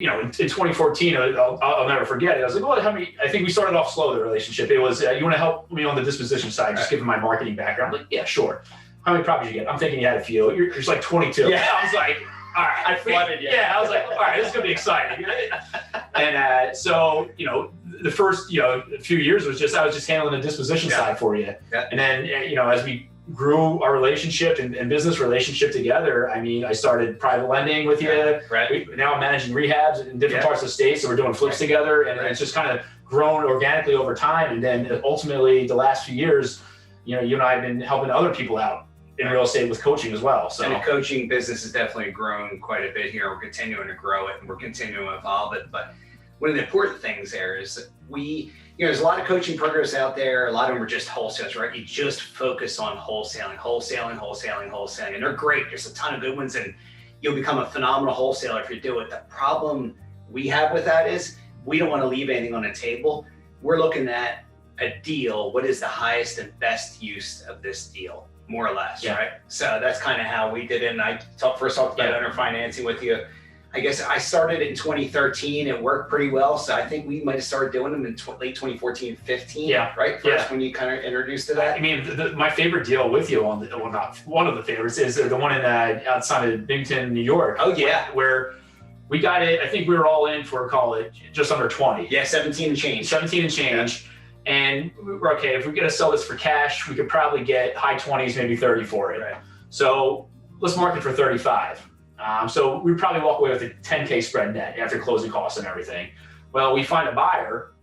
in 2014, I'll never forget it. I was like, well, I think we started off slow, the relationship. It was, you want to help me on the disposition side, just given my marketing background. I'm like, yeah, sure. How many properties you get? I'm thinking you had a few. You're just like 22. Yeah. I was like, all right. I flooded you. Yeah, I was like, all right, this is going to be exciting. And so, the first, a few years I was just handling the disposition side for you. Yeah. And then, as we grew our relationship and business relationship together, I started private lending with you. Right. Now I'm managing rehabs in different parts of the state, so we're doing flips together, and it's just kind of grown organically over time. And then ultimately, the last few years, you and I have been helping other people out in real estate with coaching as well. So and the coaching business has definitely grown quite a bit here. We're continuing to grow it, and we're continuing to evolve it. But one of the important things there is that there's a lot of coaching programs out there. A lot of them are just wholesalers, right? You just focus on wholesaling, and they're great. There's a ton of good ones, and you'll become a phenomenal wholesaler if you do it. The problem we have with that is we don't want to leave anything on the table. We're looking at a deal. What is the highest and best use of this deal, more or less, right? So that's kind of how we did it. And I first talked about owner financing with you. I guess I started in 2013. It worked pretty well. So I think we might have started doing them in late 2014, 15, right? First, when you kind of introduced to that. My favorite deal with you not one of the favorites is the one in outside of Binghamton, New York. Oh, yeah. Where we got it, I think we were all in for, call it, just under 20. Yeah, 17 and change. 17 and change. Yeah. And we're okay, if we're going to sell this for cash, we could probably get high 20s, maybe 30 for it. Right. So let's market for 35. So we'd probably walk away with a 10K spread net after closing costs and everything. Well, we find a buyer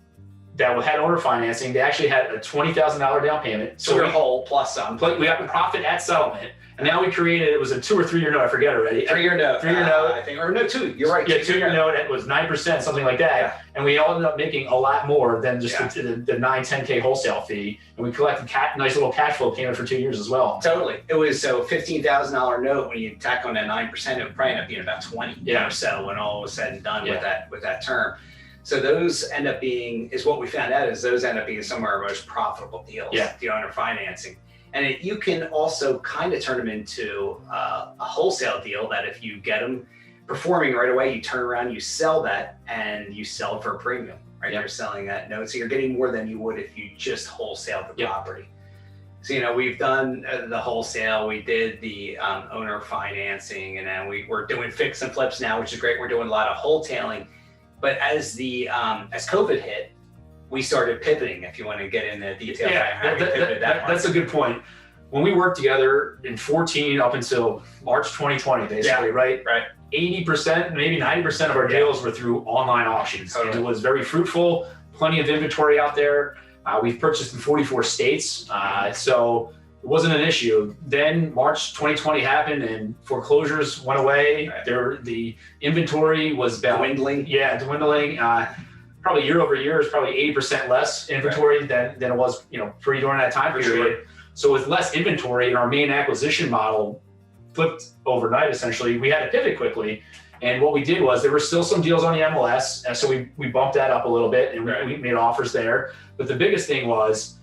that had owner financing. They actually had a $20,000 down payment. So we're whole plus some. We got the profit at settlement. And now we created, it was a 2 or 3 year note, I forget already. 3 year note. 3 year note. I think, or no, 2, you're right. Yeah, 2 year note, it was 9%, something like that. Yeah. And we all ended up making a lot more than just the 9-10K wholesale fee. And we collected nice little cash flow payment for 2 years as well. Totally. It was so $15,000 note. When you tack on that 9%, it would probably end up being about 20 or so when all was said and done with that term. So those end up being, is what we found out, is those end up being some of our most profitable deals, the owner financing. And you can also kind of turn them into a wholesale deal that if you get them performing right away, you turn around, you sell that, and you sell it for a premium, right? You're selling that note. So you're getting more than you would if you just wholesale the property. So, we've done the wholesale, we did the owner financing, and then we're doing fix and flips now, which is great. We're doing a lot of wholetailing. But as COVID hit, we started pivoting, if you want to get into details. That's a good point. When we worked together in 14 up until March 2020, basically, right? 80%, maybe 90% of our deals were through online auctions. Totally. And it was very fruitful, plenty of inventory out there. We've purchased in 44 states, so it wasn't an issue. Then March 2020 happened and foreclosures went away. The inventory was dwindling. Dwindling. Probably year over year is probably 80% less inventory than it was, during that time period. Sure. So with less inventory and our main acquisition model flipped overnight, essentially, we had to pivot quickly. And what we did was there were still some deals on the MLS. And so we bumped that up a little bit and we made offers there. But the biggest thing was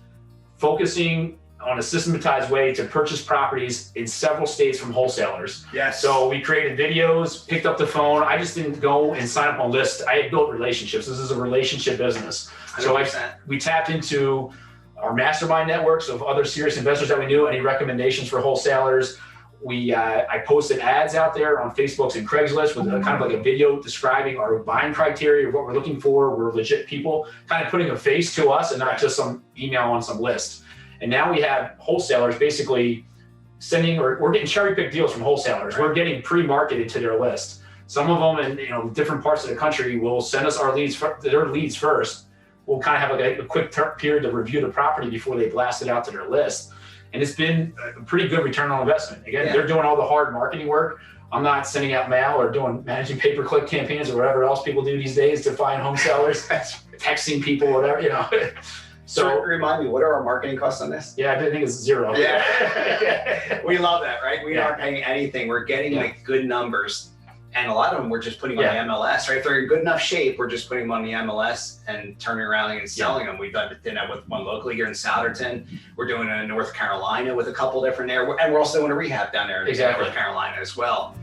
focusing on a systematized way to purchase properties in several states from wholesalers. Yes. So we created videos, picked up the phone. I just didn't go and sign up on lists. I had built relationships. This is a relationship business. 100%. So we tapped into our mastermind networks of other serious investors that we knew, any recommendations for wholesalers. I posted ads out there on Facebook and Craigslist with kind of like a video describing our buying criteria, what we're looking for. We're legit people, kind of putting a face to us and not just some email on some list. And now we have wholesalers basically we're getting cherry-picked deals from wholesalers. We're getting pre-marketed to their list. Some of them in different parts of the country will send us their leads first. We'll kind of have a quick period to review the property before they blast it out to their list. And it's been a pretty good return on investment. Again, they're doing all the hard marketing work. I'm not sending out mail or managing pay-per-click campaigns or whatever else people do these days to find home sellers, texting people, whatever, So remind me, what are our marketing costs on this? Yeah, I think it's 0. Yeah. We love that, right? We aren't paying anything. We're getting good numbers. And a lot of them we're just putting on the MLS, right? If they're in good enough shape, we're just putting them on the MLS and turning around and selling them. We've done that with one locally here in Souderton. We're doing it in North Carolina with a couple different and we're also doing a rehab down there in North Carolina as well.